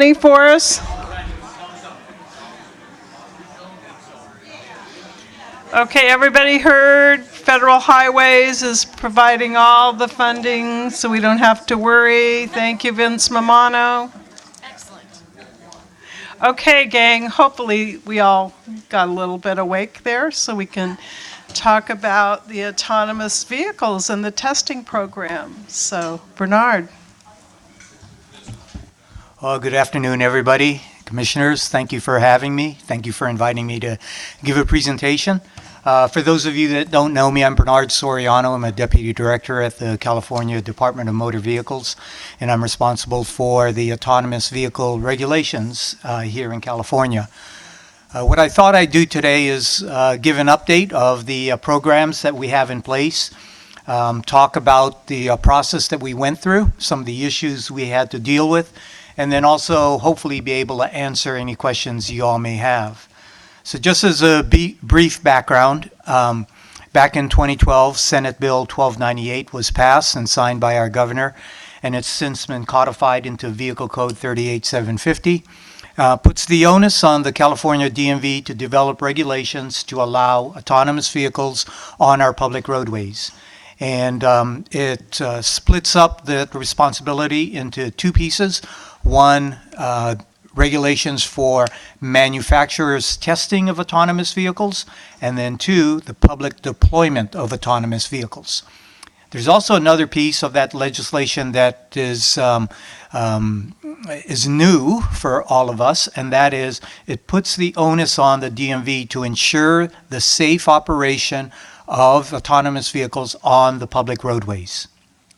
For us? Okay, everybody heard Federal Highways is providing all the funding so we don't have to worry. Thank you, Vince Mamano. Excellent. Okay, gang, hopefully we all got a little bit awake there so we can talk about the autonomous vehicles and the testing program. So, Bernard. Well, good afternoon, everybody. Commissioners, thank you for having me. Thank you for inviting me to give a presentation. For those of you that don't know me, I'm Bernard Soriano. I'm a Deputy Director at the California Department of Motor Vehicles, and I'm responsible for the autonomous vehicle regulations here in California. What I thought I'd do today is give an update of the programs that we have in place, talk about the process that we went through, some of the issues we had to deal with, and then also hopefully be able to answer any questions you all may have. So just as a brief background, back in 2012, Senate Bill 1298 was passed and signed by our governor, and it's since been codified into Vehicle Code 38750. Puts the onus on the California DMV to develop regulations to allow autonomous vehicles on our public roadways. And it splits up the responsibility into two pieces. One, regulations for manufacturers' testing of autonomous vehicles, and then two, the public deployment of autonomous vehicles. There's also another piece of that legislation that is new for all of us, and that is it puts the onus on the DMV to ensure the safe operation of autonomous vehicles on the public roadways.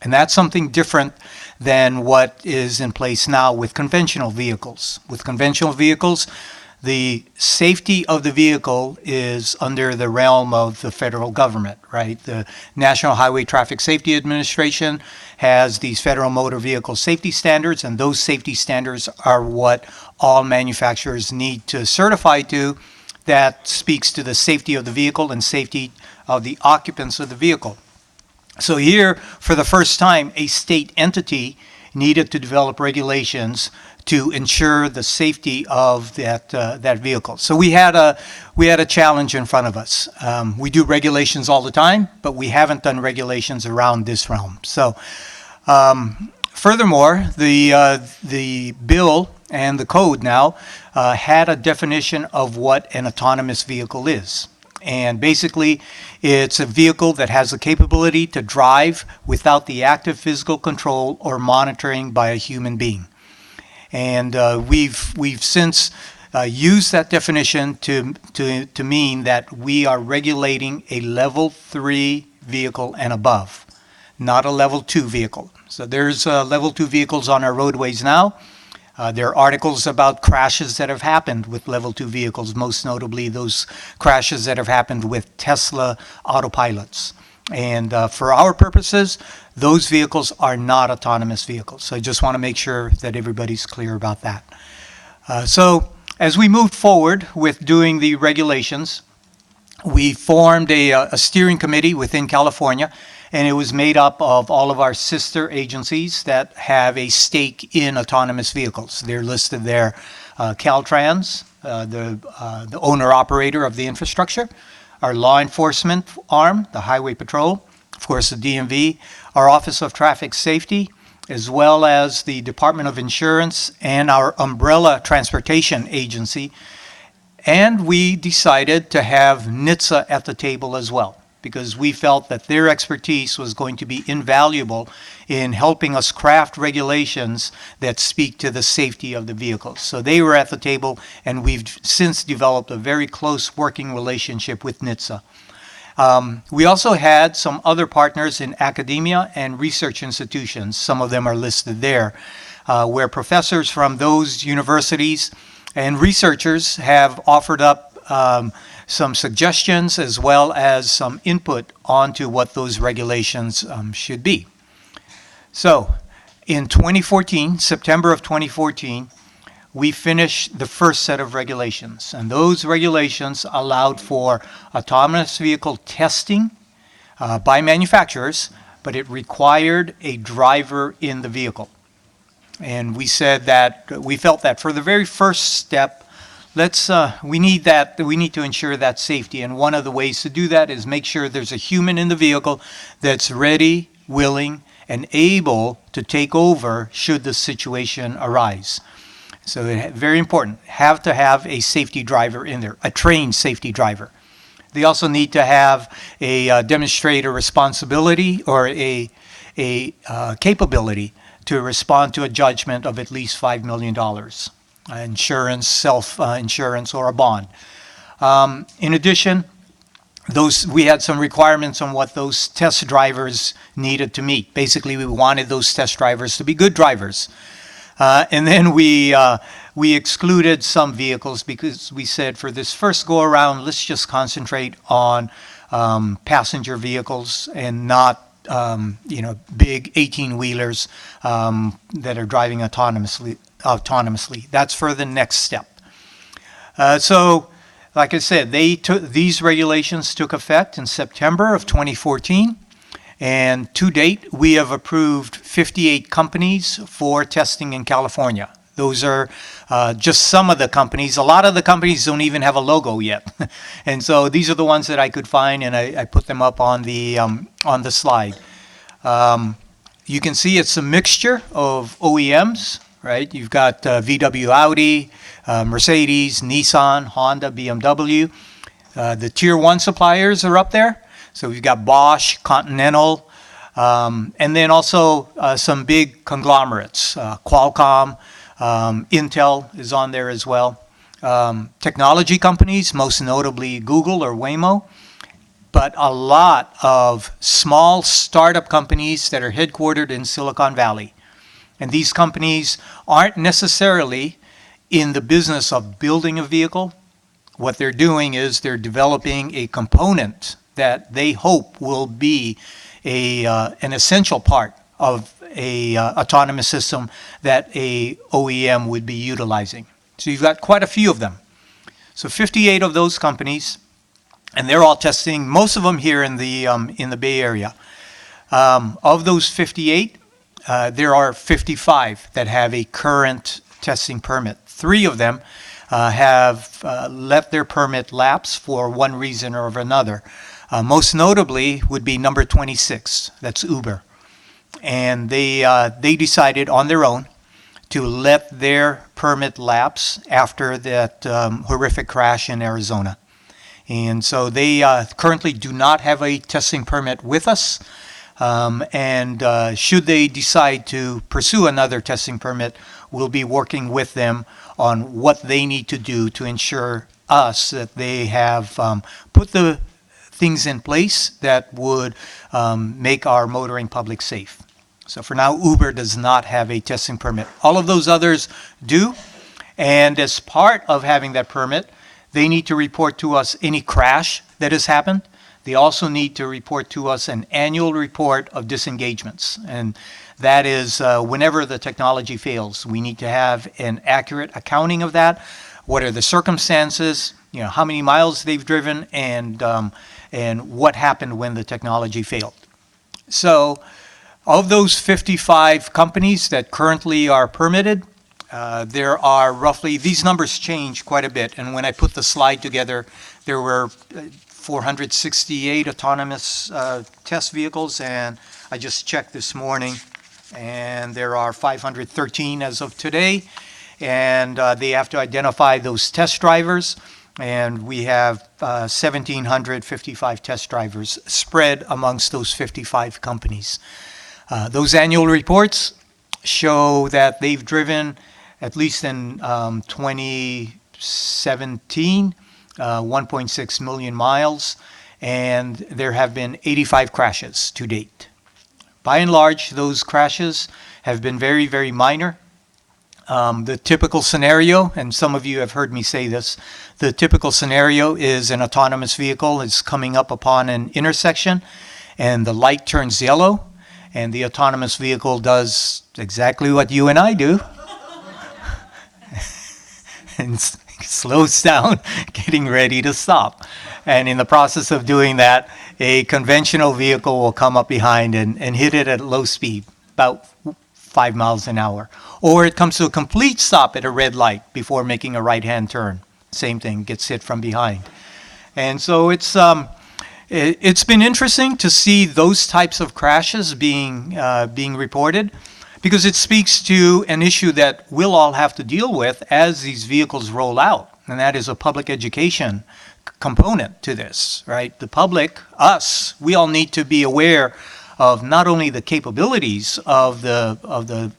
And that's something different than what is in place now with conventional vehicles. With conventional vehicles, the safety of the vehicle is under the realm of the federal government, right? The National Highway Traffic Safety Administration has these federal motor vehicle safety standards, and those safety standards are what all manufacturers need to certify to. That speaks to the safety of the vehicle and safety of the occupants of the vehicle. So here, for the first time, a state entity needed to develop regulations to ensure the safety of that vehicle. So we had a challenge in front of us. We do regulations all the time, but we haven't done regulations around this realm. So furthermore, the bill and the code now had a definition of what an autonomous vehicle is. And basically, it's a vehicle that has the capability to drive without the active physical control or monitoring by a human being. And we've since used that definition to mean that we are regulating a level 3 vehicle and above, not a level 2 vehicle. So there's level 2 vehicles on our roadways now. There are articles about crashes that have happened with level 2 vehicles, most notably those crashes that have happened with Tesla autopilots. And for our purposes, those vehicles are not autonomous vehicles. So I just want to make sure that everybody's clear about that. So as we moved forward with doing the regulations, we formed a steering committee within California, and it was made up of all of our sister agencies that have a stake in autonomous vehicles. They're listed there. Caltrans, the owner-operator of the infrastructure, our law enforcement arm, the Highway Patrol, of course the DMV, our Office of Traffic Safety, as well as the Department of Insurance and our umbrella transportation agency. And we decided to have NHTSA at the table as well, because we felt that their expertise was going to be invaluable in helping us craft regulations that speak to the safety of the vehicles. So they were at the table, and we've since developed a very close working relationship with NHTSA. We also had some other partners in academia and research institutions. Some of them are listed there, where professors from those universities and researchers have offered up some suggestions as well as some input onto what those regulations should be. So in 2014, September of 2014, we finished the first set of regulations, and those regulations allowed for autonomous vehicle testing by manufacturers, but it required a driver in the vehicle. And we said that we felt that for the very first step, we need to ensure that safety. And one of the ways to do that is make sure there's a human in the vehicle that's ready, willing, and able to take over should the situation arise. So very important, have to have a safety driver in there, a trained safety driver. They also need to have demonstrate a responsibility or a capability to respond to a judgment of at least $5 million, insurance, self-insurance, or a bond. In addition, we had some requirements on what those test drivers needed to meet. Basically, we wanted those test drivers to be good drivers. And then we excluded some vehicles because we said for this first go around, let's just concentrate on passenger vehicles and not big 18-wheelers that are driving autonomously. That's for the next step. So, like I said, these regulations took effect in September of 2014. And to date, we have approved 58 companies for testing in California. Those are just some of the companies. A lot of the companies don't even have a logo yet. And so these are the ones that I could find, and I put them up on the slide. You can see it's a mixture of OEMs, right? You've got VW, Audi, Mercedes, Nissan, Honda, BMW. The Tier 1 suppliers are up there. So we've got Bosch, Continental, and then also some big conglomerates. Qualcomm, Intel is on there as well. Technology companies, most notably Google or Waymo, but a lot of small startup companies that are headquartered in Silicon Valley. And these companies aren't necessarily in the business of building a vehicle. What they're doing is they're developing a component that they hope will be an essential part of a autonomous system that a OEM would be utilizing. So you've got quite a few of them. So 58 of those companies, and they're all testing, most of them here in the Bay Area. Of those 58, there are 55 that have a current testing permit. 3 of them have let their permit lapse for one reason or another. Most notably would be number 26, that's Uber. And they decided on their own to let their permit lapse after that horrific crash in Arizona. And so they currently do not have a testing permit with us. And should they decide to pursue another testing permit, we'll be working with them on what they need to do to ensure us that they have put the things in place that would make our motoring public safe. So for now, Uber does not have a testing permit. All of those others do. And as part of having that permit, they need to report to us any crash that has happened. They also need to report to us an annual report of disengagements. And that is whenever the technology fails, we need to have an accurate accounting of that. What are the circumstances, how many miles they've driven, and what happened when the technology failed. So of those 55 companies that currently are permitted, there are roughly, these numbers change quite a bit. And when I put the slide together, there were 468 autonomous test vehicles, and I just checked this morning, and there are 513 as of today. And they have to identify those test drivers. And we have 1,755 test drivers spread amongst those 55 companies. Those annual reports show that they've driven, at least in 2017, 1.6 million miles, and there have been 85 crashes to date. By and large, those crashes have been very, very minor. The typical scenario, and some of you have heard me say this, the typical scenario is an autonomous vehicle is coming up upon an intersection and the light turns yellow and the autonomous vehicle does exactly what you and I do and slows down, getting ready to stop. And in the process of doing that, a conventional vehicle will come up behind and hit it at low speed, about 5 miles an hour. or it comes to a complete stop at a red light before making a right-hand turn. Same thing, gets hit from behind. And so it's been interesting to see those types of crashes being reported, because it speaks to an issue that we'll all have to deal with as these vehicles roll out, and that is a public education component to this, right? The public, us, we all need to be aware of not only the capabilities of the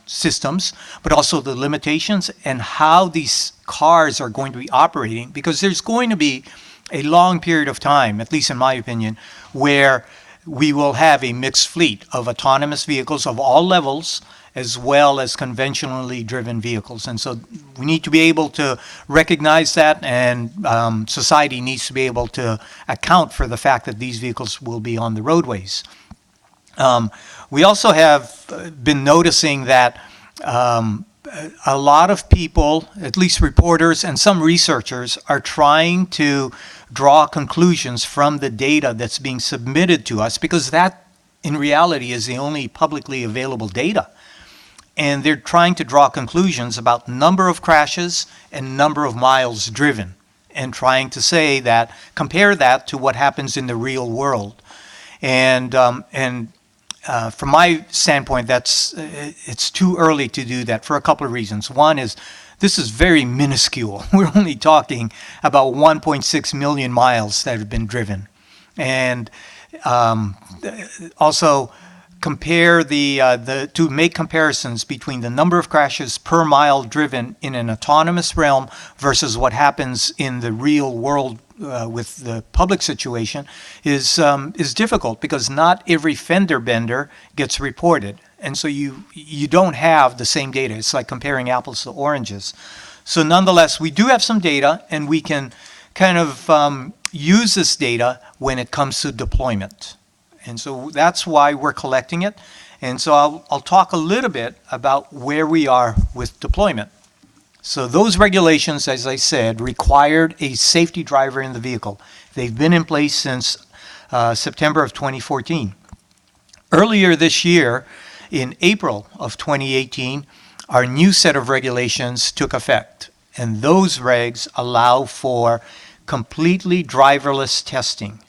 systems, but also the limitations and how these cars are going to be operating, because there's going to be a long period of time, at least in my opinion, where we will have a mixed fleet of autonomous vehicles of all levels, as well as conventionally driven vehicles. And so we need to be able to recognize that, and society needs to be able to account for the fact that these vehicles will be on the roadways. We also have been noticing that a lot of people, at least reporters and some researchers, are trying to draw conclusions from the data that's being submitted to us, because that in reality is the only publicly available data. And they're trying to draw conclusions about number of crashes and number of miles driven, and trying to say that, compare that to what happens in the real world. And from my standpoint, it's too early to do that for a couple of reasons. One is, this is very minuscule. We're only talking about 1.6 million miles that have been driven. And also compare to make comparisons between the number of crashes per mile driven in an autonomous realm versus what happens in the real world with the public situation is difficult, because not every fender bender gets reported. And so you don't have the same data. It's like comparing apples to oranges. So nonetheless, we do have some data, and we can kind of use this data when it comes to deployment. And so that's why we're collecting it. And so I'll talk a little bit about where we are with deployment. So those regulations, as I said, required a safety driver in the vehicle. They've been in place since September of 2014. Earlier this year, in April of 2018, our new set of regulations took effect. And those regs allow for completely driverless testing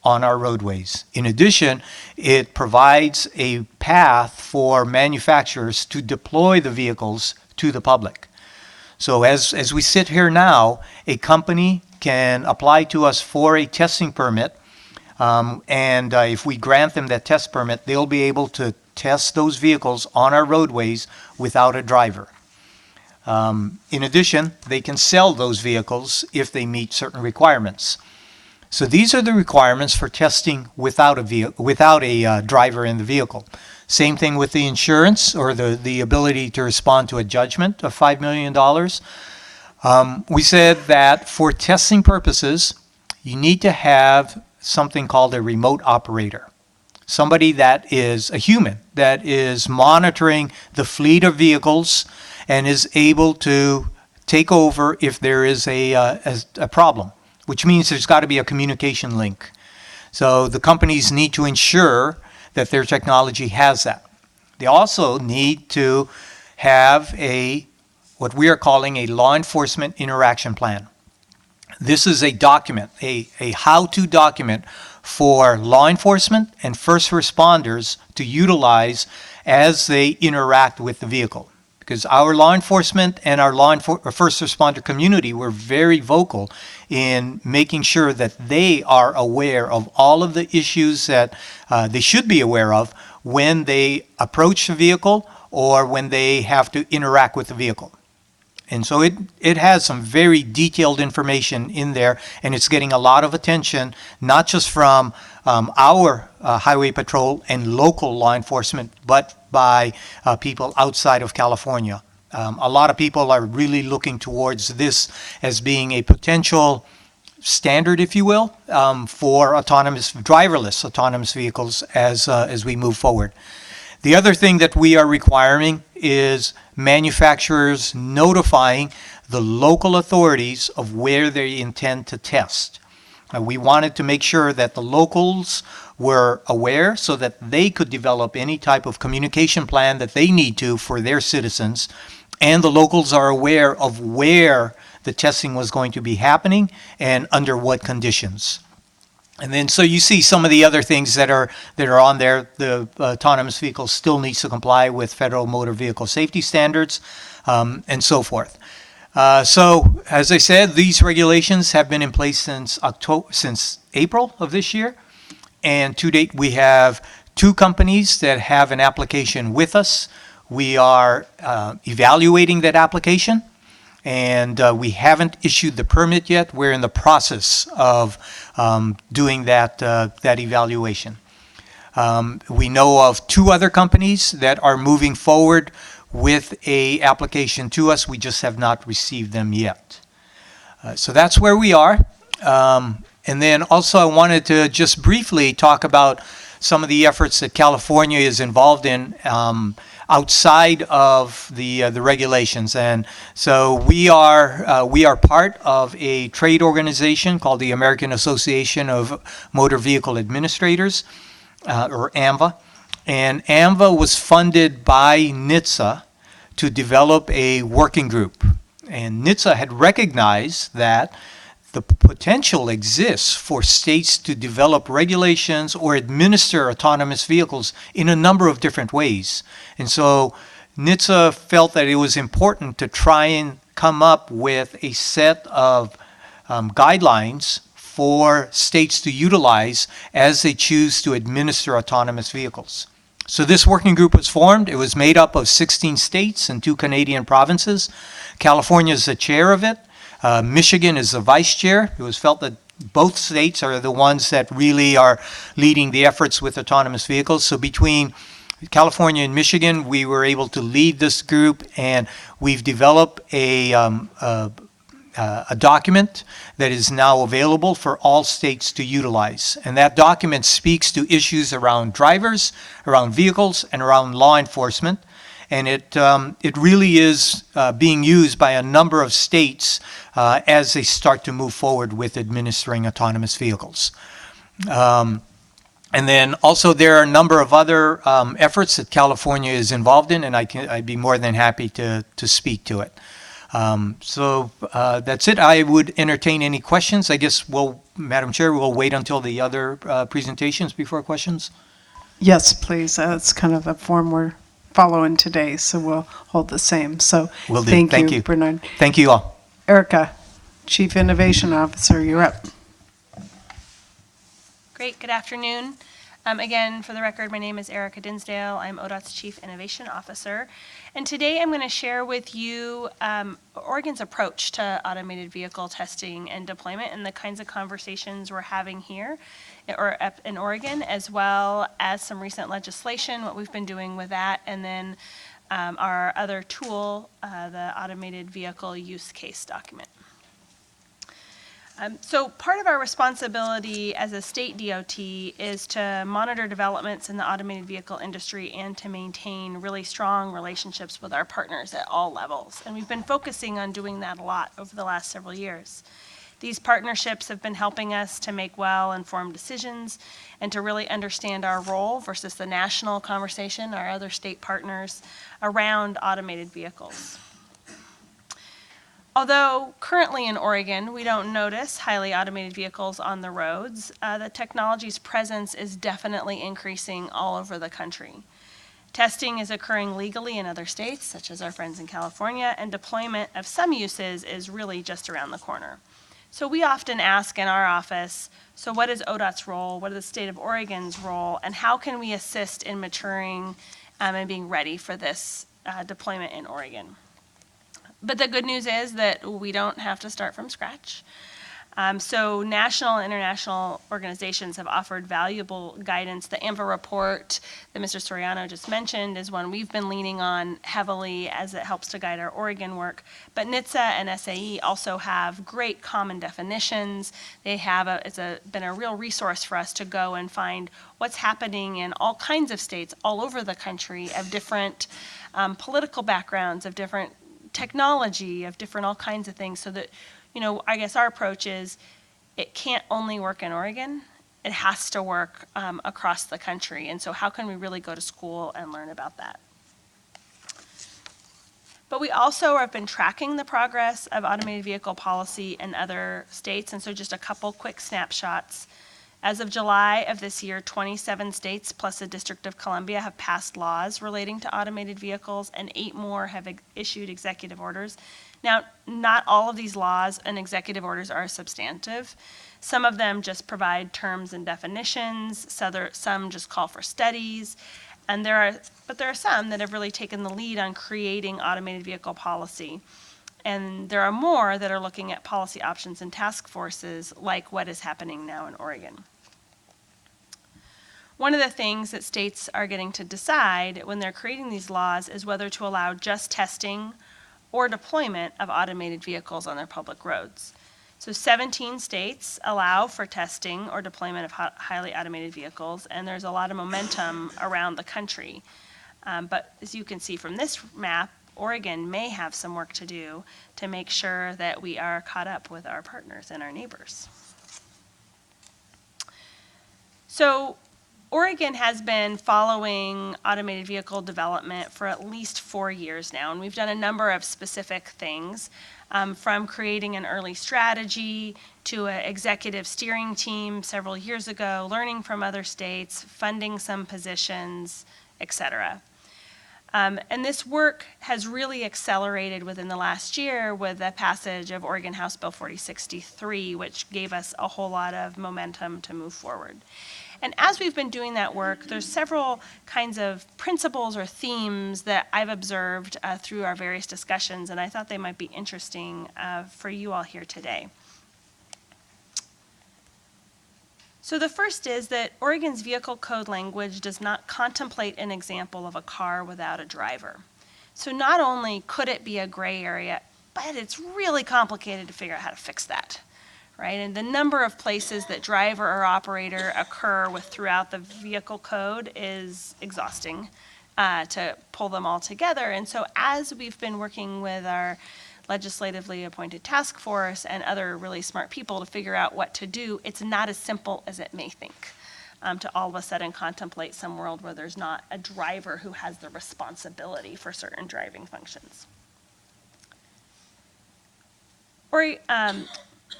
on our roadways. In addition, it provides a path for manufacturers to deploy the vehicles to the public. So as we sit here now, a company can apply to us for a testing permit, and if we grant them that test permit, they'll be able to test those vehicles on our roadways without a driver. In addition, they can sell those vehicles if they meet certain requirements. So these are the requirements for testing without a driver in the vehicle. Same thing with the insurance, or the ability to respond to a judgment of $5 million. We said that for testing purposes, you need to have something called a remote operator. Somebody that is a human, that is monitoring the fleet of vehicles and is able to take over if there is a problem, which means there's got to be a communication link. So the companies need to ensure that their technology has that. They also need to have what we are calling a law enforcement interaction plan. This is a document, a how-to document for law enforcement and first responders to utilize as they interact with the vehicle. Because our law enforcement and our first responder community were very vocal in making sure that they are aware of all of the issues that they should be aware of when they approach the vehicle or when they have to interact with the vehicle. And so it has some very detailed information in there, and it's getting a lot of attention, not just from our highway patrol and local law enforcement, but by people outside of California. A lot of people are really looking towards this as being a potential standard, if you will, for driverless autonomous vehicles as we move forward. The other thing that we are requiring is manufacturers notifying the local authorities of where they intend to test. We wanted to make sure that the locals were aware so that they could develop any type of communication plan that they need to for their citizens. And the locals are aware of where the testing was going to be happening and under what conditions. And then, so you see some of the other things that are on there. The autonomous vehicle still needs to comply with federal motor vehicle safety standards, and so forth. So, as I said, these regulations have been in place since April of this year, and to date we have 2 companies that have an application with us. We are evaluating that application, and we haven't issued the permit yet. We're in the process of doing that evaluation. We know of 2 other companies that are moving forward with a application to us. We just have not received them yet. So that's where we are. And then also I wanted to just briefly talk about some of the efforts that California is involved in outside of the regulations. And so we are part of a trade organization called the American Association of Motor Vehicle Administrators, or AMVA. And AMVA was funded by NHTSA to develop a working group. And NHTSA had recognized that the potential exists for states to develop regulations or administer autonomous vehicles in a number of different ways. And so NHTSA felt that it was important to try and come up with a set of guidelines for states to utilize as they choose to administer autonomous vehicles. So this working group was formed. It was made up of 16 states and 2 Canadian provinces. California is the chair of it. Michigan is the vice chair. It was felt that both states are the ones that really are leading the efforts with autonomous vehicles. So between California and Michigan, we were able to lead this group, and we've developed a document that is now available for all states to utilize. And that document speaks to issues around drivers, around vehicles, and around law enforcement. And it really is being used by a number of states as they start to move forward with administering autonomous vehicles. And then also there are a number of other efforts that California is involved in, and I'd be more than happy to speak to it. So that's it. I would entertain any questions. I guess Madam Chair, we'll wait until the other presentations before questions. Yes, please. That's kind of the form we're following today, so we'll hold the same. So Will do. thank you, Bernard. Thank you all. Erica, Chief Innovation Officer, you're up. Great, good afternoon. Again, for the record, my name is Erica Dinsdale. I'm ODOT's Chief Innovation Officer. And today I'm going to share with you Oregon's approach to automated vehicle testing and deployment and the kinds of conversations we're having here or in Oregon, as well as some recent legislation, what we've been doing with that, and then our other tool, the automated vehicle use case document. So part of our responsibility as a state DOT is to monitor developments in the automated vehicle industry and to maintain really strong relationships with our partners at all levels. And we've been focusing on doing that a lot over the last several years. These partnerships have been helping us to make well-informed decisions and to really understand our role versus the national conversation, our other state partners, around automated vehicles. Although currently in Oregon, we don't notice highly automated vehicles on the roads, the technology's presence is definitely increasing all over the country. Testing is occurring legally in other states, such as our friends in California, and deployment of some uses is really just around the corner. So we often ask in our office, so what is ODOT's role, what is the state of Oregon's role, and how can we assist in maturing and being ready for this deployment in Oregon? But the good news is that we don't have to start from scratch. So national and international organizations have offered valuable guidance. The AMVA report that Mr. Soriano just mentioned is one we've been leaning on heavily as it helps to guide our Oregon work. But NHTSA and SAE also have great common definitions. They have been a real resource for us to go and find what's happening in all kinds of states all over the country of different political backgrounds, of different technology, of different all kinds of things, so that, I guess our approach is it can't only work in Oregon. It has to work across the country. And so how can we really go to school and learn about that? But we also have been tracking the progress of automated vehicle policy in other states. And so just a couple quick snapshots. As of July of this year, 27 states plus the District of Columbia have passed laws relating to automated vehicles, and 8 more have issued executive orders. Now, not all of these laws and executive orders are substantive. Some of them just provide terms and definitions, some just call for studies, and there are some that have really taken the lead on creating automated vehicle policy. And there are more that are looking at policy options and task forces, like what is happening now in Oregon. One of the things that states are getting to decide when they're creating these laws is whether to allow just testing or deployment of automated vehicles on their public roads. So 17 states allow for testing or deployment of highly automated vehicles, and there's a lot of momentum around the country. But as you can see from this map, Oregon may have some work to do to make sure that we are caught up with our partners and our neighbors. So Oregon has been following automated vehicle development for at least 4 years now, and we've done a number of specific things, from creating an early strategy to an executive steering team several years ago, learning from other states, funding some positions, etc. And this work has really accelerated within the last year with the passage of Oregon House Bill 4063, which gave us a whole lot of momentum to move forward. And as we've been doing that work, there's several kinds of principles or themes that I've observed through our various discussions, and I thought they might be interesting for you all here today. So the first is that Oregon's vehicle code language does not contemplate an example of a car without a driver. So not only could it be a gray area, but it's really complicated to figure out how to fix that. Right? And the number of places that driver or operator occur throughout the vehicle code is exhausting to pull them all together. And so as we've been working with our legislatively appointed task force and other really smart people to figure out what to do, it's not as simple as it may think to all of a sudden contemplate some world where there's not a driver who has the responsibility for certain driving functions.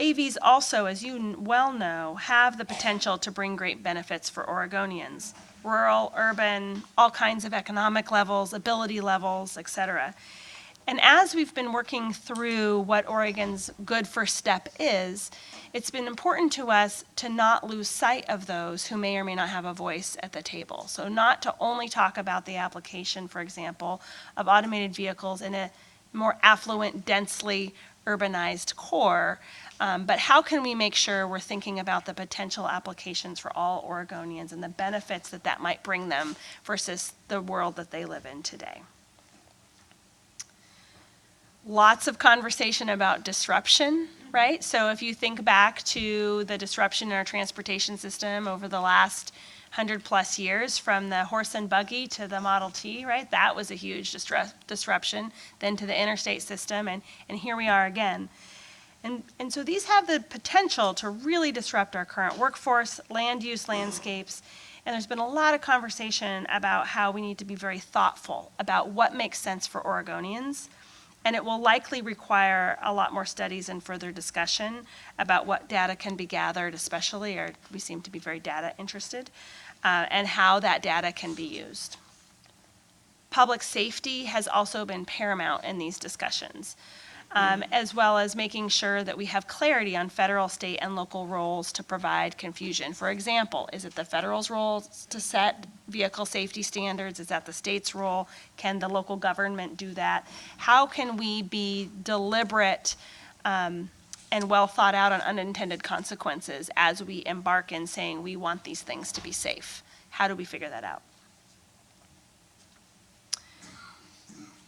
AVs also, as you well know, have the potential to bring great benefits for Oregonians. Rural, urban, all kinds of economic levels, ability levels, etc. And as we've been working through what Oregon's good first step is, it's been important to us to not lose sight of those who may or may not have a voice at the table. So not to only talk about the application, for example, of automated vehicles in a more affluent, densely urbanized core, but how can we make sure we're thinking about the potential applications for all Oregonians and the benefits that that might bring them versus the world that they live in today? Lots of conversation about disruption, right? So if you think back to the disruption in our transportation system over the last 100+ years, from the horse and buggy to the Model T, right? That was a huge disruption, then to the interstate system, and here we are again. And so these have the potential to really disrupt our current workforce, land use landscapes, and there's been a lot of conversation about how we need to be very thoughtful about what makes sense for Oregonians, and it will likely require a lot more studies and further discussion about what data can be gathered, especially, or we seem to be very data interested, and how that data can be used. Public safety has also been paramount in these discussions. As well as making sure that we have clarity on federal, state, and local roles to provide confusion. For example, is it the federal's role to set vehicle safety standards? Is that the state's role? Can the local government do that? How can we be deliberate and well thought out on unintended consequences as we embark in saying we want these things to be safe? How do we figure that out?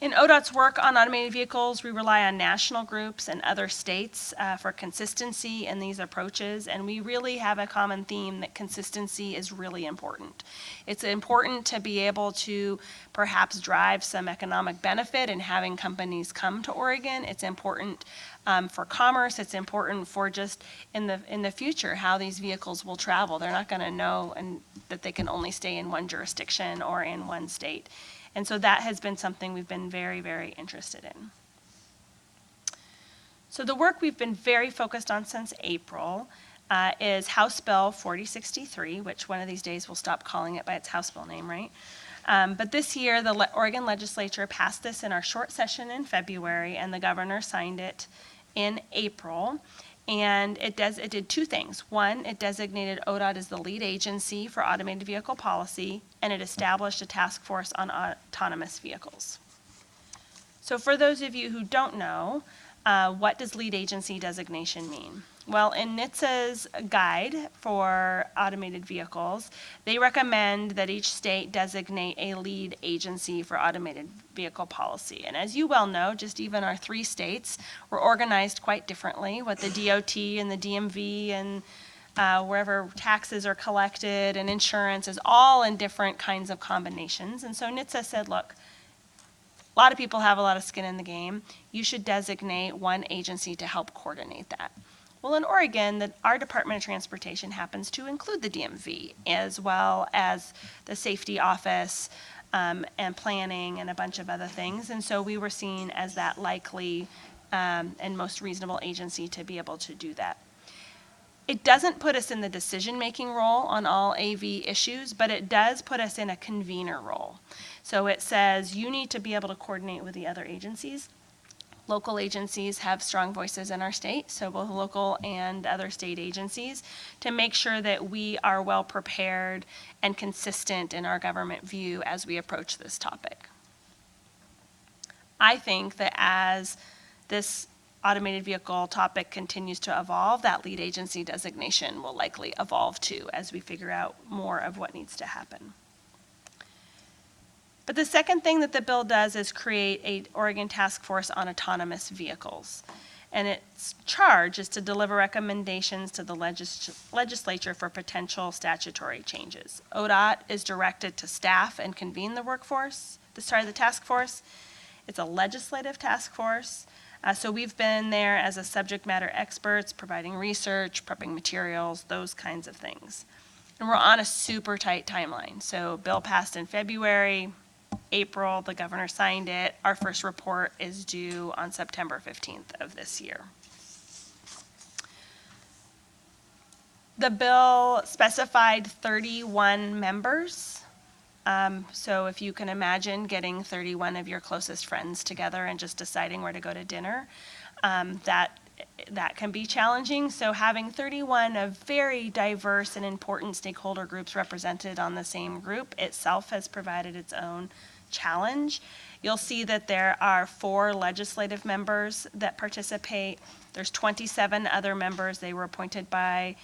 In ODOT's work on automated vehicles, we rely on national groups and other states for consistency in these approaches, and we really have a common theme that consistency is really important. It's important to be able to perhaps drive some economic benefit in having companies come to Oregon. It's important for commerce. It's important for just in the future how these vehicles will travel. They're not going to know that they can only stay in one jurisdiction or in one state. And so that has been something we've been very, very interested in. So the work we've been very focused on since April is House Bill 4063, which one of these days we'll stop calling it by its House Bill name, right? But this year, the Oregon Legislature passed this in our short session in February, and the governor signed it in April. And it did two things. One, it designated ODOT as the lead agency for automated vehicle policy, and it established a task force on autonomous vehicles. So for those of you who don't know, what does lead agency designation mean? Well, in NHTSA's guide for automated vehicles, they recommend that each state designate a lead agency for automated vehicle policy. And as you well know, just even our 3 states were organized quite differently, with the DOT and the DMV and wherever taxes are collected and insurance is all in different kinds of combinations. And so NHTSA said, look, a lot of people have a lot of skin in the game. You should designate one agency to help coordinate that. Well, in Oregon, our Department of Transportation happens to include the DMV, as well as the safety office and planning and a bunch of other things. And so we were seen as that likely and most reasonable agency to be able to do that. It doesn't put us in the decision-making role on all AV issues, but it does put us in a convener role. So it says you need to be able to coordinate with the other agencies. Local agencies have strong voices in our state, so both local and other state agencies, to make sure that we are well prepared and consistent in our government view as we approach this topic. I think that as this automated vehicle topic continues to evolve, that lead agency designation will likely evolve too as we figure out more of what needs to happen. But the second thing that the bill does is create an Oregon task force on autonomous vehicles. And its charge is to deliver recommendations to the legislature for potential statutory changes. ODOT is directed to staff and convene the task force. It's a legislative task force. So we've been there as a subject matter experts, providing research, prepping materials, those kinds of things. And we're on a super tight timeline. So bill passed in February. April, the governor signed it. Our first report is due on September 15th of this year. The bill specified 31 members. So if you can imagine getting 31 of your closest friends together and just deciding where to go to dinner, that can be challenging. So having 31 of very diverse and important stakeholder groups represented on the same group itself has provided its own challenge. You'll see that there are 4 legislative members that participate. There's 27 other members. They were appointed by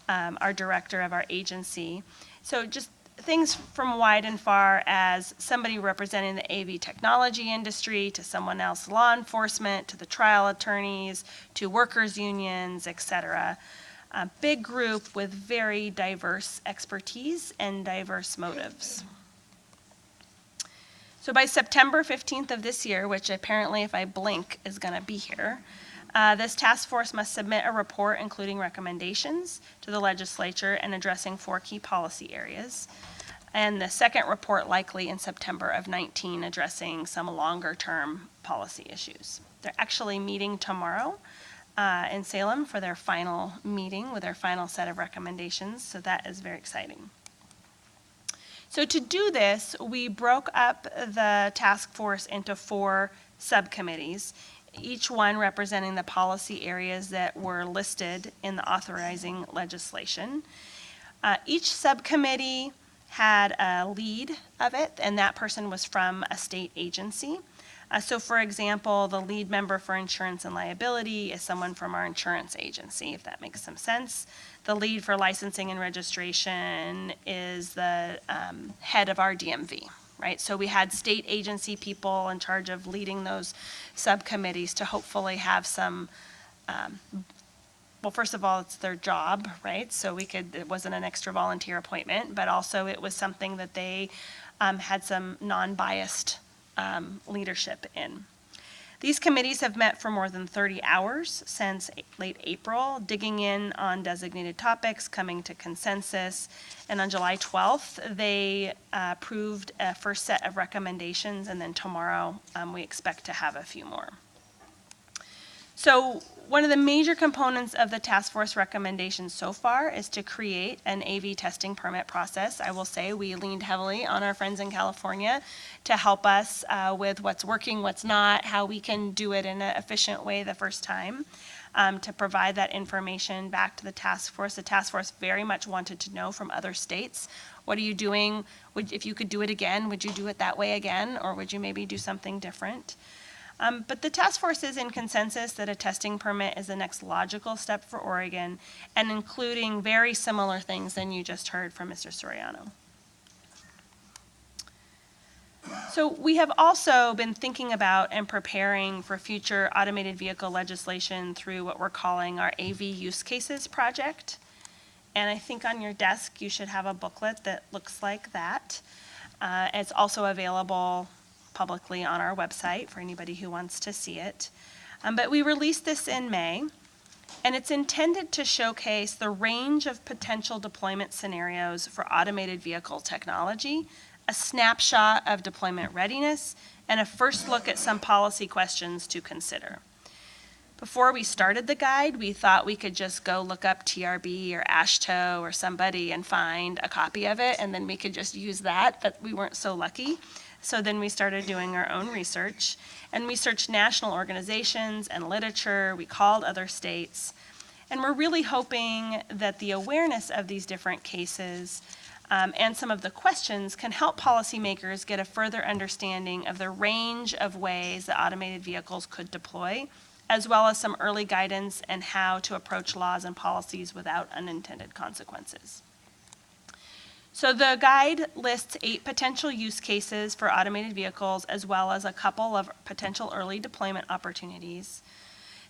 our director of our agency. So just things from wide and far, as somebody representing the AV technology industry, to someone else law enforcement, to the trial attorneys, to workers unions, etc. A big group with very diverse expertise and diverse motives. So by September 15th of this year, which apparently if I blink is going to be here, this task force must submit a report including recommendations to the legislature and addressing 4 key policy areas. And the second report likely in September of 19 addressing some longer term policy issues. They're actually meeting tomorrow in Salem for their final meeting with their final set of recommendations. So that is very exciting. So to do this, we broke up the task force into 4 subcommittees, each one representing the policy areas that were listed in the authorizing legislation. Each subcommittee had a lead of it, and that person was from a state agency. So for example, the lead member for insurance and liability is someone from our insurance agency, if that makes some sense. The lead for licensing and registration is the head of our DMV, right? So we had state agency people in charge of leading those subcommittees to hopefully have some, well, first of all, it's their job, right? So it wasn't an extra volunteer appointment, but also it was something that they had some non-biased leadership in. These committees have met for more than 30 hours since late April, digging in on designated topics, coming to consensus, and on July 12th, they approved a first set of recommendations, and then tomorrow we expect to have a few more. So one of the major components of the task force recommendations so far is to create an AV testing permit process. I will say we leaned heavily on our friends in California to help us with what's working, what's not, how we can do it in an efficient way the first time, to provide that information back to the task force. The task force very much wanted to know from other states, what are you doing? If you could do it again, would you do it that way again? Or would you maybe do something different? But the task force is in consensus that a testing permit is the next logical step for Oregon, and including very similar things than you just heard from Mr. Soriano. So we have also been thinking about and preparing for future automated vehicle legislation through what we're calling our AV use cases project. And I think on your desk you should have a booklet that looks like that. It's also available publicly on our website for anybody who wants to see it. But we released this in May, and it's intended to showcase the range of potential deployment scenarios for automated vehicle technology, a snapshot of deployment readiness, and a first look at some policy questions to consider. Before we started the guide, we thought we could just go look up TRB or AASHTO or somebody and find a copy of it, and then we could just use that, but we weren't so lucky. So then we started doing our own research, and we searched national organizations and literature. We called other states, and we're really hoping that the awareness of these different cases and some of the questions can help policymakers get a further understanding of the range of ways that automated vehicles could deploy, as well as some early guidance and how to approach laws and policies without unintended consequences. So the guide lists 8 potential use cases for automated vehicles, as well as a couple of potential early deployment opportunities.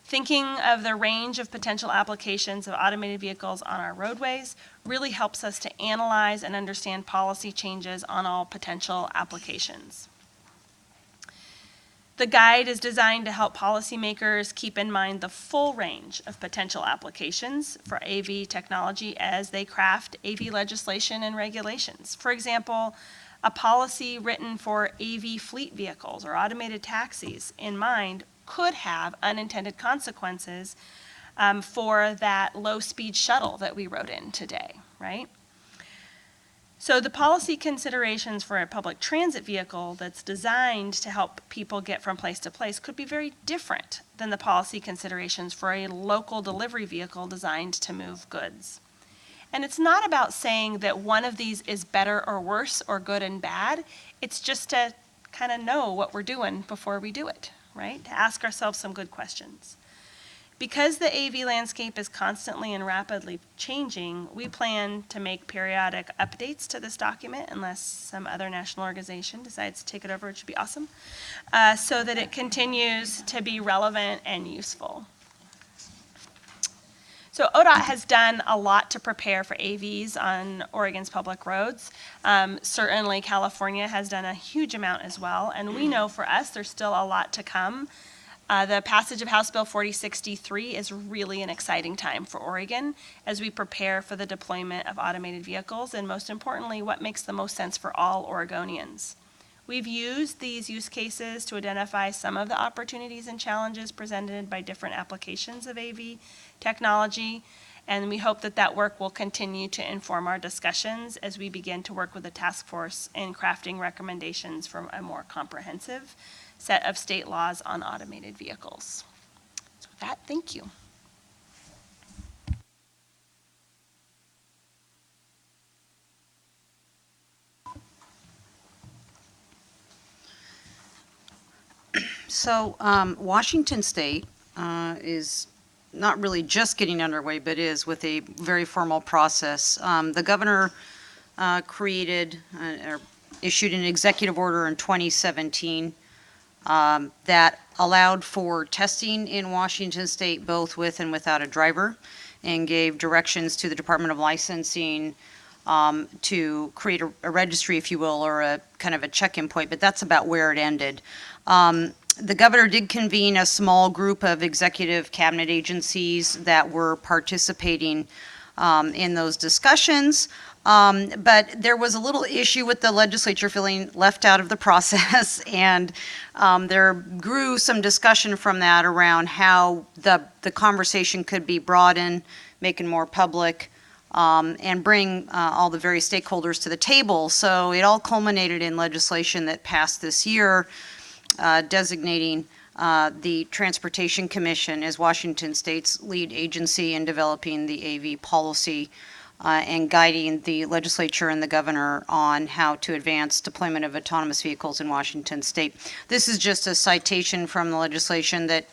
Thinking of the range of potential applications of automated vehicles on our roadways really helps us to analyze and understand policy changes on all potential applications. The guide is designed to help policymakers keep in mind the full range of potential applications for AV technology as they craft AV legislation and regulations. For example, a policy written for AV fleet vehicles or automated taxis in mind could have unintended consequences for that low-speed shuttle that we wrote in today, right? So the policy considerations for a public transit vehicle that's designed to help people get from place to place could be very different than the policy considerations for a local delivery vehicle designed to move goods. And it's not about saying that one of these is better or worse or good and bad. It's just to kind of know what we're doing before we do it, right? To ask ourselves some good questions. Because the AV landscape is constantly and rapidly changing, we plan to make periodic updates to this document unless some other national organization decides to take it over, which would be awesome, so that it continues to be relevant and useful. So ODOT has done a lot to prepare for AVs on Oregon's public roads. Certainly California has done a huge amount as well, and we know for us there's still a lot to come. The passage of House Bill 4063 is really an exciting time for Oregon as we prepare for the deployment of automated vehicles, and most importantly, what makes the most sense for all Oregonians. We've used these use cases to identify some of the opportunities and challenges presented by different applications of AV technology, and we hope that that work will continue to inform our discussions as we begin to work with the task force in crafting recommendations for a more comprehensive set of state laws on automated vehicles. So with that, thank you. So Washington State is not really just getting underway, but is with a very formal process. The governor created or issued an executive order in 2017 that allowed for testing in Washington State, both with and without a driver, and gave directions to the Department of Licensing to create a registry, if you will, or a kind of a check-in point, but that's about where it ended. The governor did convene a small group of executive cabinet agencies that were participating in those discussions. But there was a little issue with the legislature feeling left out of the process, and there grew some discussion from that around how the conversation could be broadened, make it more public, and bring all the various stakeholders to the table. So it all culminated in legislation that passed this year, designating the Transportation Commission as Washington State's lead agency in developing the AV policy and guiding the legislature and the governor on how to advance deployment of autonomous vehicles in Washington State. This is just a citation from the legislation that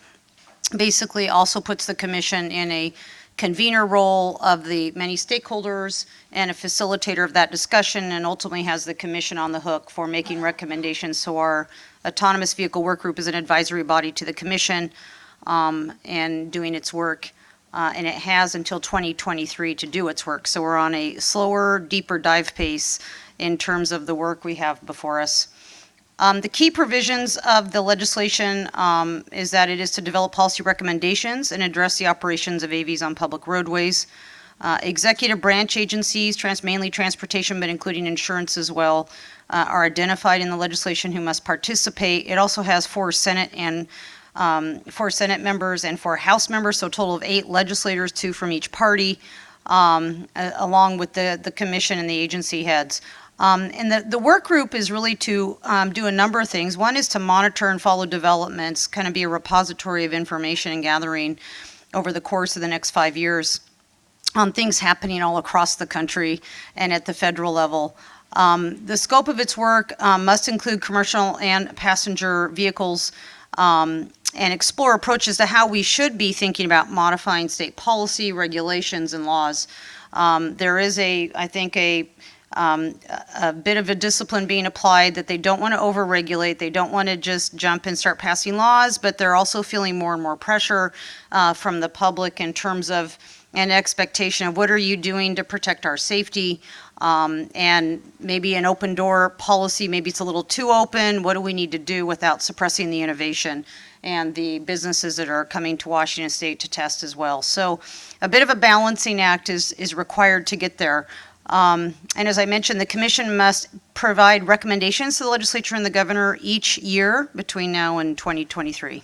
basically also puts the commission in a convener role of the many stakeholders and a facilitator of that discussion, and ultimately has the commission on the hook for making recommendations. So our autonomous vehicle work group is an advisory body to the commission and doing its work. And it has until 2023 to do its work. So we're on a slower, deeper dive pace in terms of the work we have before us. The key provisions of the legislation is that it is to develop policy recommendations and address the operations of AVs on public roadways. Executive branch agencies, mainly transportation, but including insurance as well, are identified in the legislation who must participate. It also has 4 Senate members and 4 House members, so a total of 8 legislators, 2 from each party, along with the commission and the agency heads. And the work group is really to do a number of things. One is to monitor and follow developments, kind of be a repository of information and gathering over the course of the next 5 years on things happening all across the country and at the federal level. The scope of its work must include commercial and passenger vehicles, and explore approaches to how we should be thinking about modifying state policy, regulations, and laws. There is I think a bit of a discipline being applied that they don't want to over-regulate. They don't want to just jump and start passing laws, but they're also feeling more and more pressure from the public in terms of an expectation of what are you doing to protect our safety, and maybe an open door policy, maybe it's a little too open. What do we need to do without suppressing the innovation and the businesses that are coming to Washington State to test as well? So a bit of a balancing act is required to get there. And as I mentioned, the commission must provide recommendations to the legislature and the governor each year between now and 2023.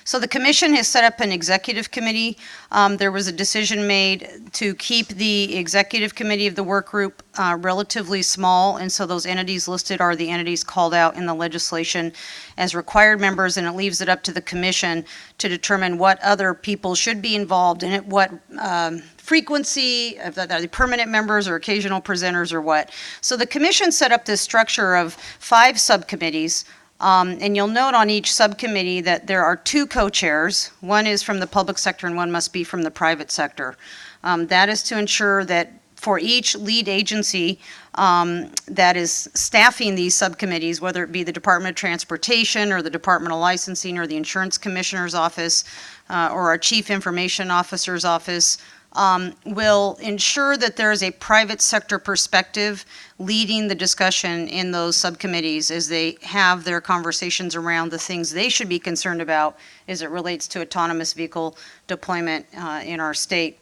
So the commission has set up an executive committee. There was a decision made to keep the executive committee of the work group relatively small, and so those entities listed are the entities called out in the legislation as required members, and it leaves it up to the commission to determine what other people should be involved in it, what frequency, are they permanent members or occasional presenters or what. So the commission set up this structure of 5 subcommittees. And you'll note on each subcommittee that there are 2 co-chairs. One is from the public sector and one must be from the private sector. That is to ensure that for each lead agency that is staffing these subcommittees, whether it be the Department of Transportation or the Department of Licensing or the Insurance Commissioner's Office or our Chief Information Officer's Office, will ensure that there is a private sector perspective leading the discussion in those subcommittees as they have their conversations around the things they should be concerned about as it relates to autonomous vehicle deployment in our state.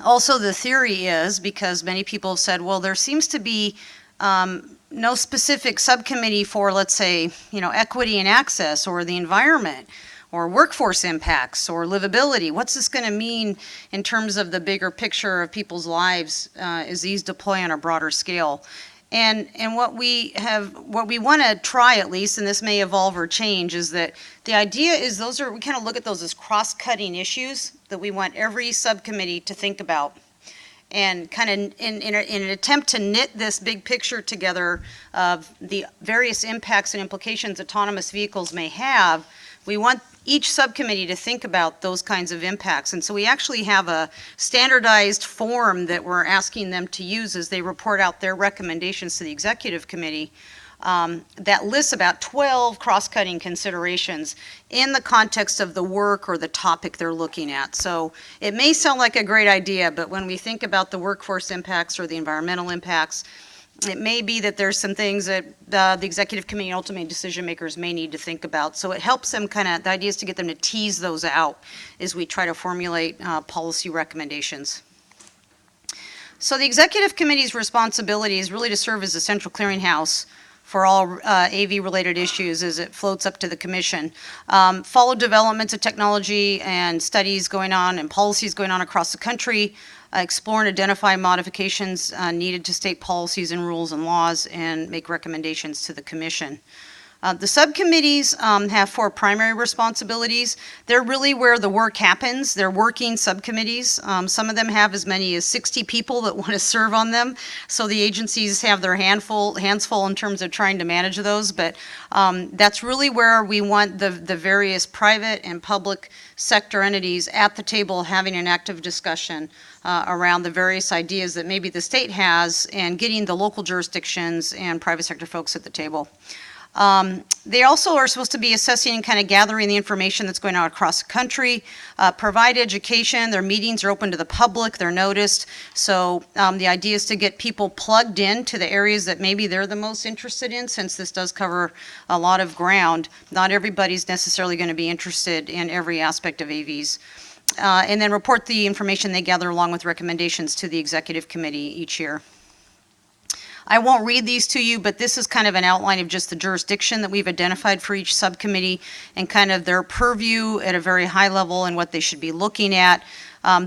Also, the theory is, because many people have said, well, there seems to be no specific subcommittee for, let's say, equity and access or the environment, or workforce impacts, or livability. What's this going to mean in terms of the bigger picture of people's lives as these deploy on a broader scale? And what we want to try at least, and this may evolve or change, is that the idea is we kind of look at those as cross-cutting issues that we want every subcommittee to think about. And kind of in an attempt to knit this big picture together of the various impacts and implications autonomous vehicles may have, we want each subcommittee to think about those kinds of impacts. And so we actually have a standardized form that we're asking them to use as they report out their recommendations to the executive committee, that lists about 12 cross-cutting considerations in the context of the work or the topic they're looking at. So it may sound like a great idea, but when we think about the workforce impacts or the environmental impacts, it may be that there's some things that the executive committee and ultimate decision makers may need to think about. So it helps them the idea is to get them to tease those out as we try to formulate policy recommendations. So the executive committee's responsibility is really to serve as a central clearinghouse for all AV-related issues as it floats up to the commission. Follow developments of technology and studies going on and policies going on across the country, explore and identify modifications needed to state policies and rules and laws, and make recommendations to the commission. The subcommittees have 4 primary responsibilities. They're really where the work happens. They're working subcommittees. Some of them have as many as 60 people that want to serve on them. So the agencies have their hands full in terms of trying to manage those. But that's really where we want the various private and public sector entities at the table having an active discussion around the various ideas that maybe the state has and getting the local jurisdictions and private sector folks at the table. They also are supposed to be assessing and kind of gathering the information that's going on across the country, provide education. Their meetings are open to the public, they're noticed. So the idea is to get people plugged in to the areas that maybe they're the most interested in, since this does cover a lot of ground. Not everybody's necessarily going to be interested in every aspect of AVs. And then report the information they gather along with recommendations to the executive committee each year. I won't read these to you, but this is kind of an outline of just the jurisdiction that we've identified for each subcommittee and kind of their purview at a very high level and what they should be looking at.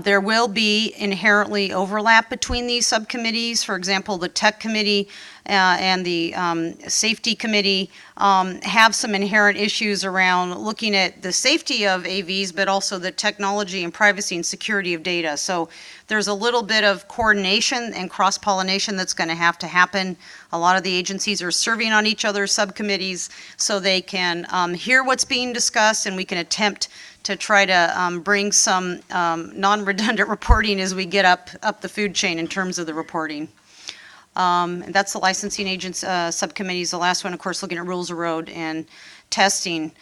There will be inherently overlap between these subcommittees. For example, the tech committee and the safety committee have some inherent issues around looking at the safety of AVs, but also the technology and privacy and security of data. So there's a little bit of coordination and cross-pollination that's going to have to happen. A lot of the agencies are serving on each other's subcommittees so they can hear what's being discussed, and we can attempt to try to bring some non-redundant reporting as we get up the food chain in terms of the reporting. And that's the licensing agents subcommittees. The last one, of course, looking at rules of road and testing.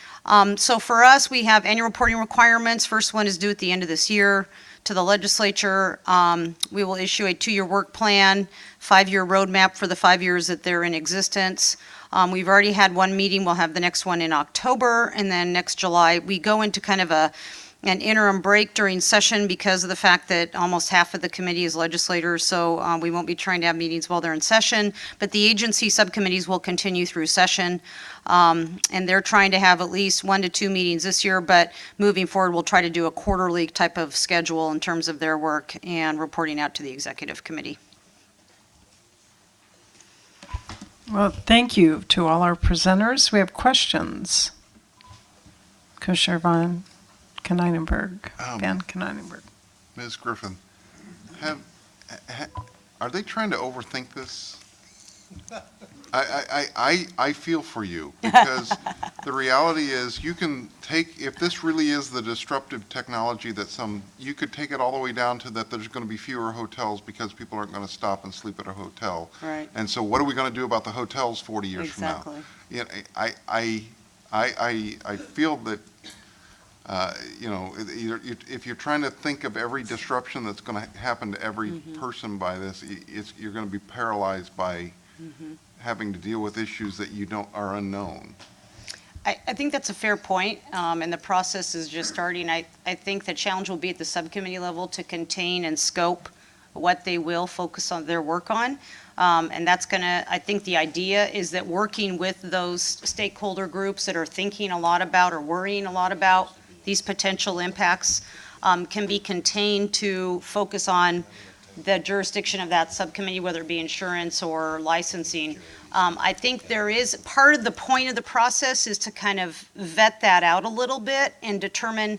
So for us, we have annual reporting requirements. First one is due at the end of this year to the legislature. We will issue a 2-year work plan, 5-year roadmap for the 5 years that they're in existence. We've already had one meeting. We'll have the next one in October, and then next July. We go into kind of an interim break during session because of the fact that almost half of the committee is legislators, so we won't be trying to have meetings while they're in session. But the agency subcommittees will continue through session, and they're trying to have at least 1 to 2 meetings this year, but moving forward, we'll try to do a quarterly type of schedule in terms of their work and reporting out to the executive committee. Well, thank you to all our presenters. We have questions. Commissioner Van Konynenberg. Van Konynenberg. Ms. Griffin, are they trying to overthink this? I feel for you, because the reality is you can take, if this really is the disruptive technology that you could take it all the way down to that there's going to be fewer hotels because people aren't going to stop and sleep at a hotel. Right. And so what are we going to do about the hotels 40 years from now? Exactly. I feel that if you're trying to think of every disruption that's going to happen to every person by this, you're going to be paralyzed by having to deal with issues that are unknown. I think that's a fair point, and the process is just starting. I think the challenge will be at the subcommittee level to contain and scope what they will focus on their work on. And that's I think the idea is that working with those stakeholder groups that are thinking a lot about or worrying a lot about these potential impacts can be contained to focus on the jurisdiction of that subcommittee, whether it be insurance or licensing. I think there is, part of the point of the process is to kind of vet that out a little bit and determine,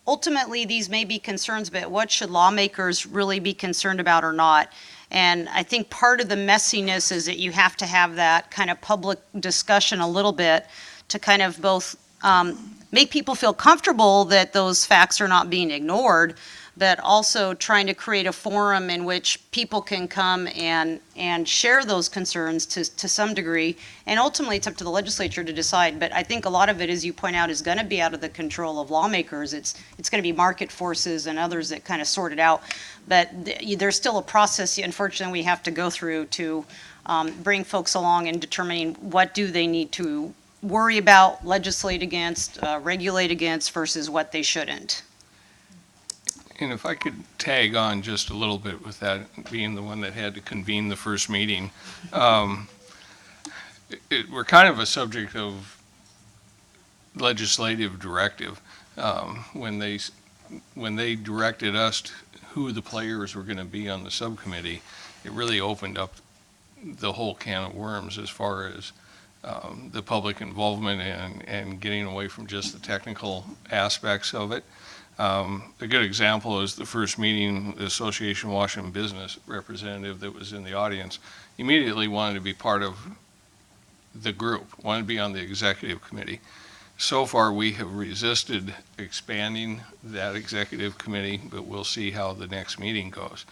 ultimately, these may be concerns, but what should lawmakers really be concerned about or not? And I think part of the messiness is that you have to have that kind of public discussion a little bit to kind of both make people feel comfortable that those facts are not being ignored, but also trying to create a forum in which people can come and share those concerns to some degree. And ultimately, it's up to the legislature to decide. But I think a lot of it, as you point out, is going to be out of the control of lawmakers. It's going to be market forces and others that kind of sort it out. But there's still a process, unfortunately, we have to go through to bring folks along in determining what do they need to worry about, legislate against, regulate against versus what they shouldn't. And if I could tag on just a little bit with that, being the one that had to convene the first meeting, we're kind of a subject of legislative directive. When they directed us to who the players were going to be on the subcommittee, it really opened up the whole can of worms as far as the public involvement and getting away from just the technical aspects of it. A good example is the first meeting, the Association of Washington Business representative that was in the audience immediately wanted to be part of the group, wanted to be on the executive committee. So far, we have resisted expanding that executive committee, but we'll see how the next meeting goes.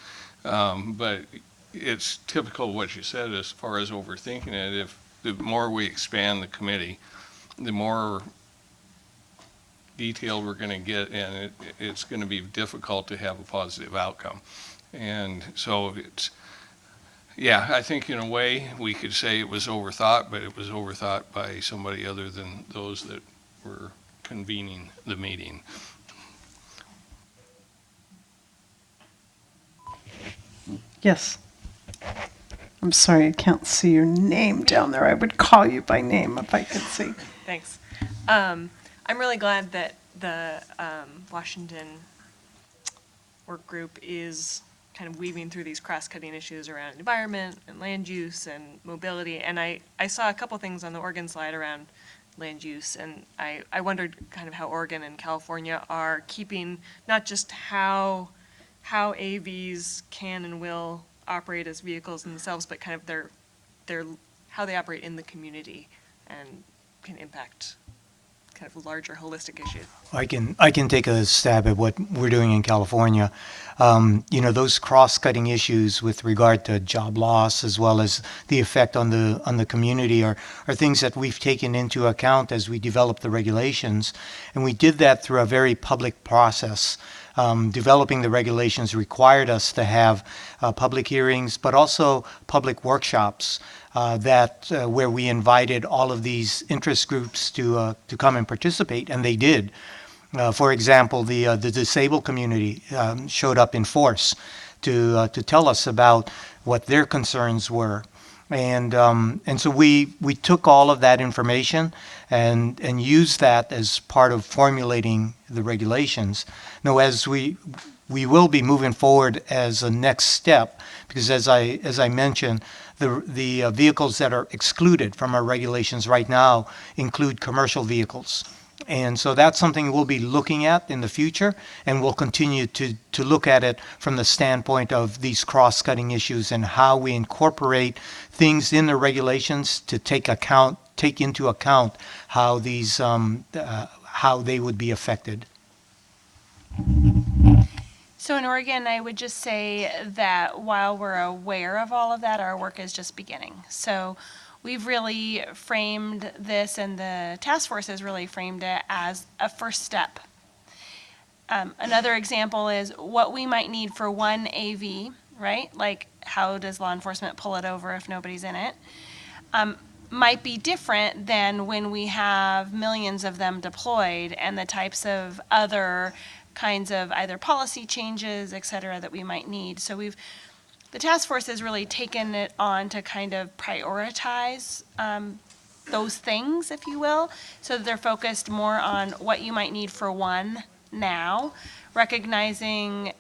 But it's typical of what you said as far as overthinking it. If the more we expand the committee, the more detail we're going to get, and it's going to be difficult to have a positive outcome. And so I think in a way we could say it was overthought, but it was overthought by somebody other than those that were convening the meeting. Yes. I'm sorry, I can't see your name down there. I would call you by name if I could see. Thanks. I'm really glad that the Washington work group is kind of weaving through these cross-cutting issues around environment and land use and mobility. And I saw a couple things on the Oregon slide around land use, and I wondered kind of how Oregon and California are keeping not just how AVs can and will operate as vehicles themselves, but kind of their how they operate in the community and can impact kind of larger holistic issues. I can take a stab at what we're doing in California. Those cross-cutting issues with regard to job loss as well as the effect on the community are things that we've taken into account as we develop the regulations, and we did that through a very public process. Developing the regulations required us to have public hearings, but also public workshops where we invited all of these interest groups to come and participate, and they did. For example, the disabled community showed up in force to tell us about what their concerns were. And so we took all of that information and used that as part of formulating the regulations. Now, as we will be moving forward as a next step, because as I mentioned, the vehicles that are excluded from our regulations right now include commercial vehicles. And so that's something we'll be looking at in the future, and we'll continue to look at it from the standpoint of these cross-cutting issues and how we incorporate things in the regulations to take into account how these how they would be affected. So in Oregon, I would just say that while we're aware of all of that, our work is just beginning. So we've really framed this, and the task force has really framed it as a first step. Another example is what we might need for one AV, right? Like, how does law enforcement pull it over if nobody's in it? Might be different than when we have millions of them deployed and the types of other kinds of either policy changes, et cetera, that we might need. So the task force has really taken it on to kind of prioritize those things, if you will, so that they're focused more on what you might need for one now, recognizing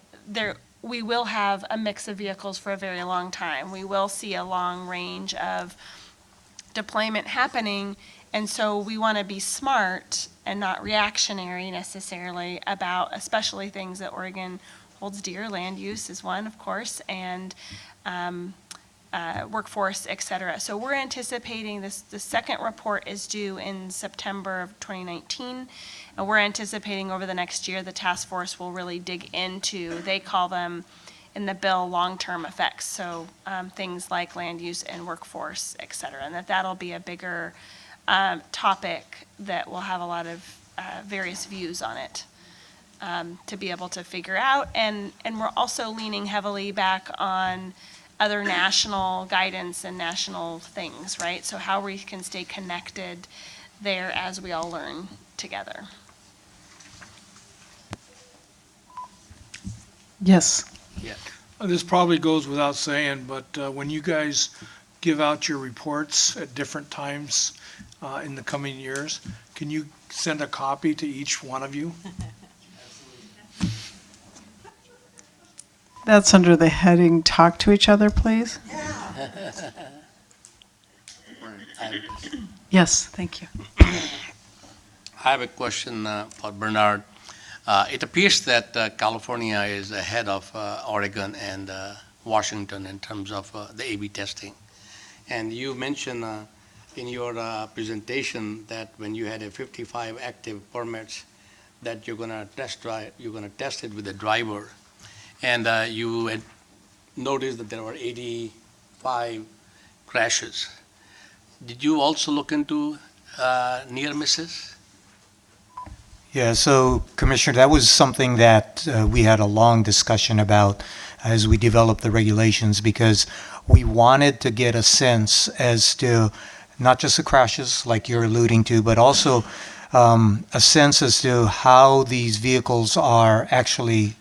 we will have a mix of vehicles for a very long time. We will see a long range of deployment happening, and so we want to be smart and not reactionary necessarily about especially things that Oregon holds dear. Land use is one, of course, and workforce, et cetera. So we're anticipating this, the second report is due in September of 2019. And we're anticipating over the next year, the task force will really dig into, they call them in the bill, long-term effects. So things like land use and workforce, et cetera. And that'll be a bigger topic that will have a lot of various views on it to be able to figure out. And we're also leaning heavily back on other national guidance and national things, right? So how we can stay connected there as we all learn together. Yes. This probably goes without saying, but when you guys give out your reports at different times in the coming years, can you send a copy to each one of you? That's under the heading Talk to Each Other, please. Yes, thank you. I have a question for Bernard. It appears that California is ahead of Oregon and Washington in terms of the A/B testing. And you mentioned in your presentation that when you had a 55 active permits, that you're going to test it with a driver. And you had noticed that there were 85 crashes. Did you also look into near misses? Yeah, so Commissioner, that was something that we had a long discussion about as we developed the regulations, because we wanted to get a sense as to not just the crashes like you're alluding to, but also a sense as to how these vehicles are actually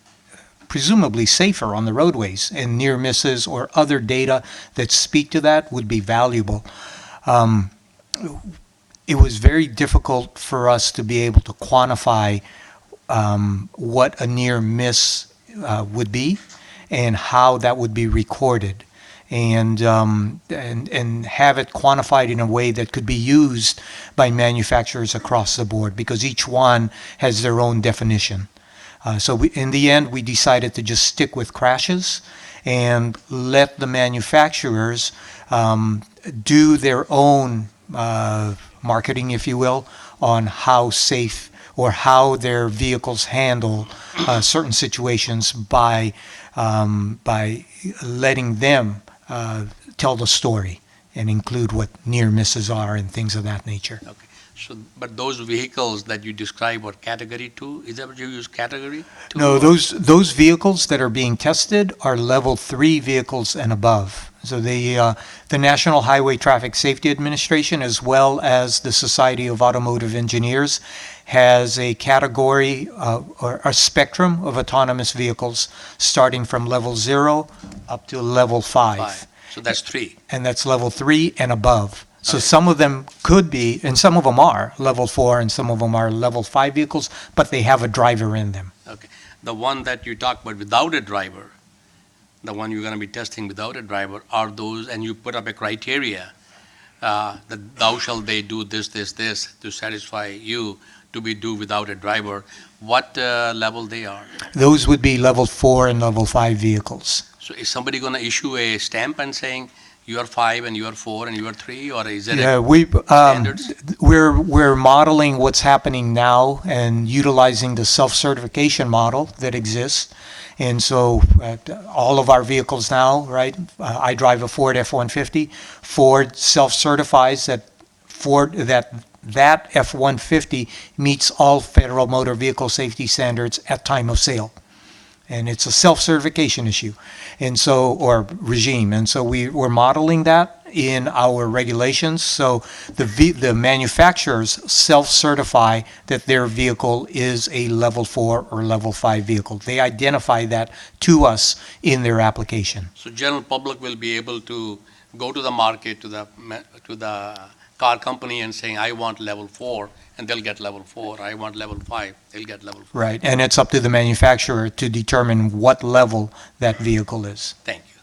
presumably safer on the roadways, and near misses or other data that speak to that would be valuable. It was very difficult for us to be able to quantify what a near miss would be and how that would be recorded, and have it quantified in a way that could be used by manufacturers across the board, because each one has their own definition. So in the end, we decided to just stick with crashes and let the manufacturers do their own marketing, if you will, on how safe or how their vehicles handle certain situations by letting them tell the story and include what near misses are and things of that nature. Okay. So, but those vehicles that you describe are category 2? Is that what you use, category 2? No, those vehicles that are being tested are level 3 vehicles and above. So the National Highway Traffic Safety Administration, as well as the Society of Automotive Engineers, has a category or a spectrum of autonomous vehicles starting from level 0 up to level 5. So that's 3. And that's level 3 and above. So Okay. some of them could be, and some of them are level 4, and some of them are level 5 vehicles, but they have a driver in them. Okay. The one that you talk about without a driver, the one you're going to be testing without a driver, are those, and you put up a criteria that thou shall they do this to satisfy you to be do without a driver. What level they are? Those would be level 4 and level 5 vehicles. So is somebody going to issue a stamp and saying you are 5 and you are 4 and you are 3, or is it Yeah, standards? we're modeling what's happening now and utilizing the self-certification model that exists. And so all of our vehicles now, right? I drive a Ford F-150. Ford self-certifies that F-150 meets all federal motor vehicle safety standards at time of sale. And it's a self-certification issue, and so, or regime. And so we're modeling that in our regulations. So the manufacturers self-certify that their vehicle is a level 4 or level 5 vehicle. They identify that to us in their application. So general public will be able to go to the market, to the car company and saying, I want level 4, and they'll get level 4. I want level 5, they'll get level 4. Right, and it's up to the manufacturer to determine what level that vehicle is. Thank you.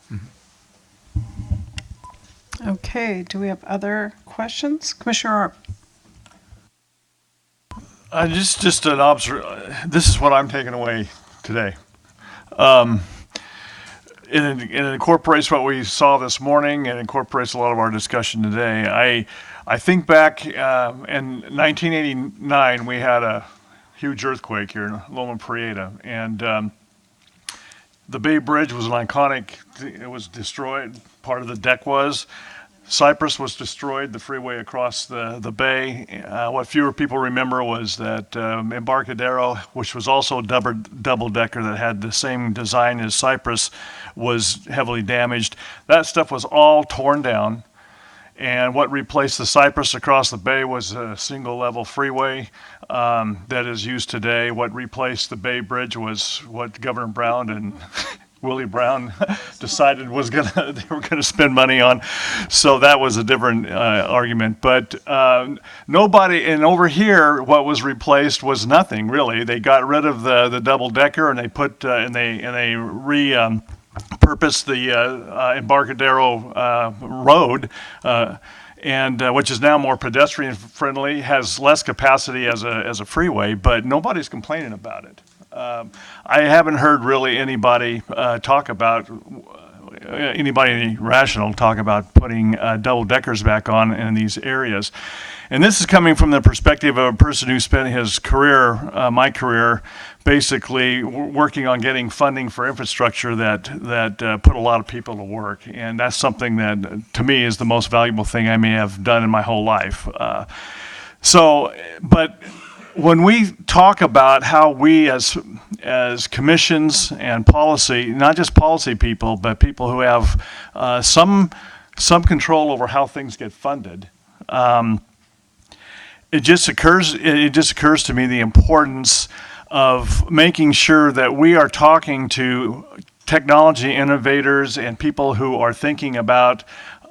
Okay, do we have other questions? Commissioner Arp? Just an this is what I'm taking away today. it incorporates what we saw this morning and incorporates a lot of our discussion today. I think back in 1989, we had a huge earthquake here in Loma Prieta, and the Bay Bridge was an iconic, it was destroyed, part of the deck was. Cypress was destroyed, the freeway across the bay. What fewer people remember was that Embarcadero, which was also a double-decker that had the same design as Cypress, was heavily damaged. That stuff was all torn down. And what replaced the Cypress across the bay was a single-level freeway that is used today. What replaced the Bay Bridge was what Governor Brown and Willie Brown decided they were gonna spend money on. So that was a different argument. But nobody, and over here, what was replaced was nothing really. They got rid of the double-decker and they put and they purposed the Embarcadero Road, and which is now more pedestrian friendly, has less capacity as a freeway, but nobody's complaining about it. I haven't heard really anybody anybody rational talk about putting double deckers back on in these areas. And this is coming from the perspective of a person who spent his career, my career, basically working on getting funding for infrastructure that put a lot of people to work. And that's something that, to me, is the most valuable thing I may have done in my whole life. But when we talk about how we as commissions and policy, not just policy people, but people who have some control over how things get funded, it just occurs to me the importance of making sure that we are talking to technology innovators and people who are thinking about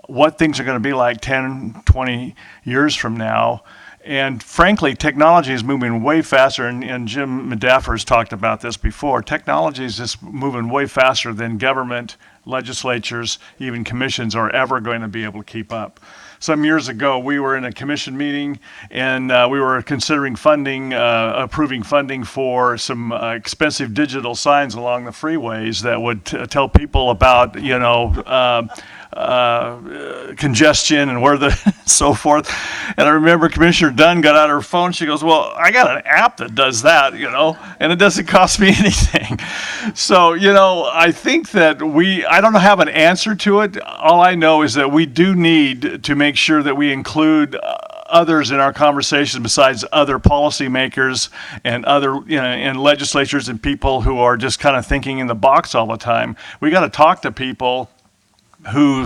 what things are going to be like 10, 20 years from now. And frankly, technology is moving way faster, and Jim Medaffer's talked about this before. Technology is just moving way faster than government, legislatures, even commissions are ever going to be able to keep up. Some years ago, we were in a commission meeting, and we were considering approving funding for some expensive digital signs along the freeways that would tell people about, congestion and where so forth. And I remember Commissioner Dunn got out her phone. She goes, "Well, I got an app that does that, and it doesn't cost me anything." So, I think that I don't have an answer to it. All I know is that we do need to make sure that we include others in our conversation besides other policymakers and other, and legislatures and people who are just kind of thinking in the box all the time. We got to talk to people who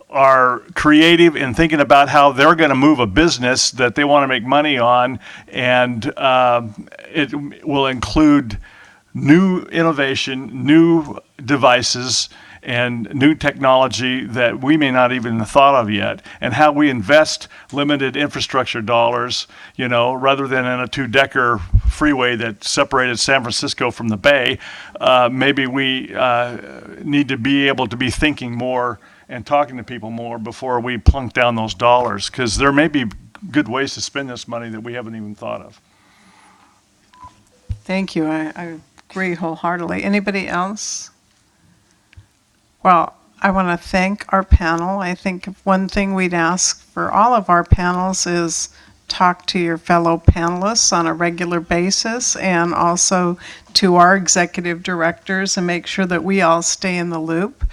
are creative in thinking about how they're going to move a business that they want to make money on, and it will include new innovation, new devices, and new technology that we may not even have thought of yet, and how we invest limited infrastructure dollars, rather than in a two-decker freeway that separated San Francisco from the Bay. Maybe we need to be able to be thinking more and talking to people more before we plunk down those dollars, because there may be good ways to spend this money that we haven't even thought of. Thank you. I agree wholeheartedly. Anybody else? Well, I want to thank our panel. I think one thing we'd ask for all of our panels is talk to your fellow panelists on a regular basis, and also to our executive directors, and make sure that we all stay in the loop.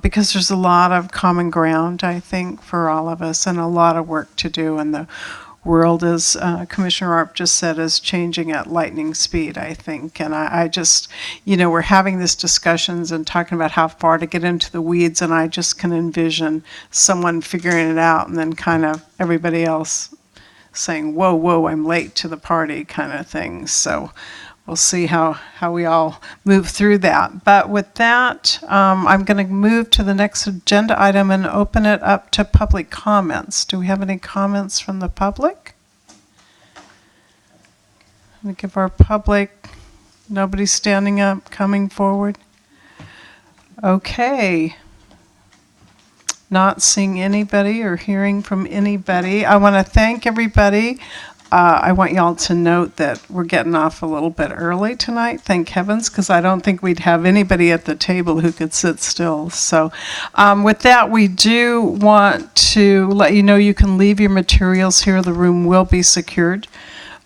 Because there's a lot of common ground, I think, for all of us, and a lot of work to do. And the world, as Commissioner Arp just said, is changing at lightning speed, I think. And I just, we're having these discussions and talking about how far to get into the weeds, and I just can envision someone figuring it out, and then kind of everybody else saying, whoa, I'm late to the party kind of thing. So we'll see how we all move through that. But with that, I'm going to move to the next agenda item and open it up to public comments. Do we have any comments from the public? I'm going to give our public, nobody standing up, coming forward. Okay. Not seeing anybody or hearing from anybody. I want to thank everybody I want y'all to note that we're getting off a little bit early tonight, thank heavens, because I don't think we'd have anybody at the table who could sit still. So with that, we do want to let you know you can leave your materials here. The room will be secured,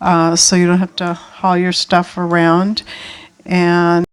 so you don't have to haul your stuff around. And